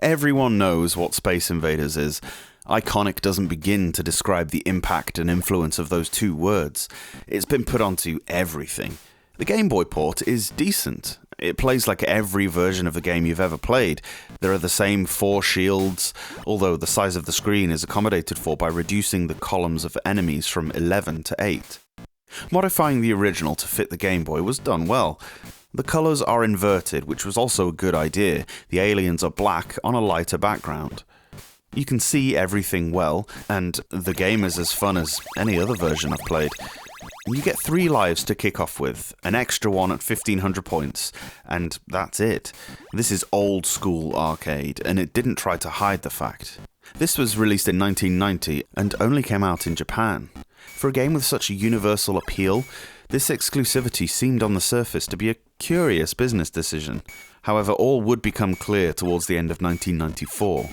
Everyone knows what Space Invaders is. Iconic doesn't begin to describe the impact and influence of those two words. It's been put onto everything. The Game Boy port is decent. It plays like every version of the game you've ever played. There are the same 4 shields, although the size of the screen is accommodated for by reducing the columns of enemies from 11 to 8. Modifying the original to fit the Game Boy was done well. The colours are inverted, which was also a good idea. The aliens are black on a lighter background. You can see everything well, and the game is as fun as any other version I've played. You get 3 lives to kick off with, an extra one at 1500 points, and that's it. This is old school arcade, and it didn't try to hide the fact. This was released in 1990 and only came out in Japan. For a game with such a universal appeal, this exclusivity seemed on the surface to be a curious business decision. However, all would become clear towards the end of 1994.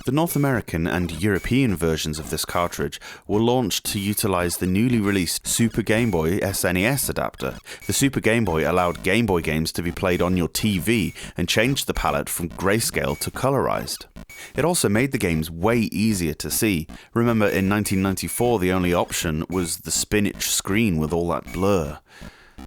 The North American and European versions of this cartridge were launched to utilize the newly released Super Game Boy SNES adapter. The Super Game Boy allowed Game Boy games to be played on your TV and changed the palette from grayscale to colorized. It also made the games way easier to see. Remember, in 1994 the only option was the spinach screen with all that blur.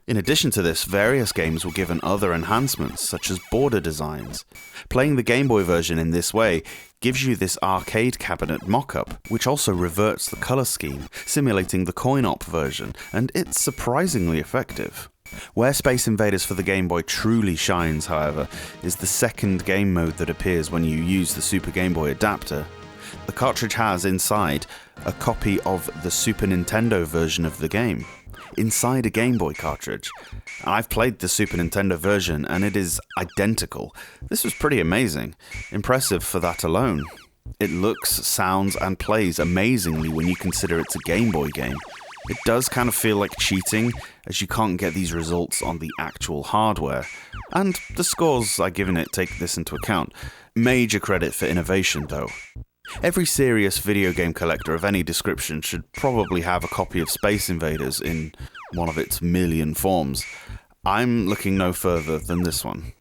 In addition to this, various games were given other enhancements, such as border designs. Playing the Game Boy version in this way gives you this arcade cabinet mock-up, which also reverts the colour scheme, simulating the coin-op version, and it's surprisingly effective. Where Space Invaders for the Game Boy truly shines, however, is the second game mode that appears when you use the Super Game Boy adapter. The cartridge has, inside, a copy of the Super Nintendo version of the game. Inside a Game Boy cartridge. I've played the Super Nintendo version and it is identical. This was pretty amazing. Impressive for that alone. It looks, sounds and plays amazingly when you consider it's a Game Boy game. It does kind of feel like cheating, as you can't get these results on the actual hardware. And the scores I've given it take this into account. Major credit for innovation though. Every serious video game collector of any description should probably have a copy of Space Invaders in one of its million forms. I'm looking no further than this one.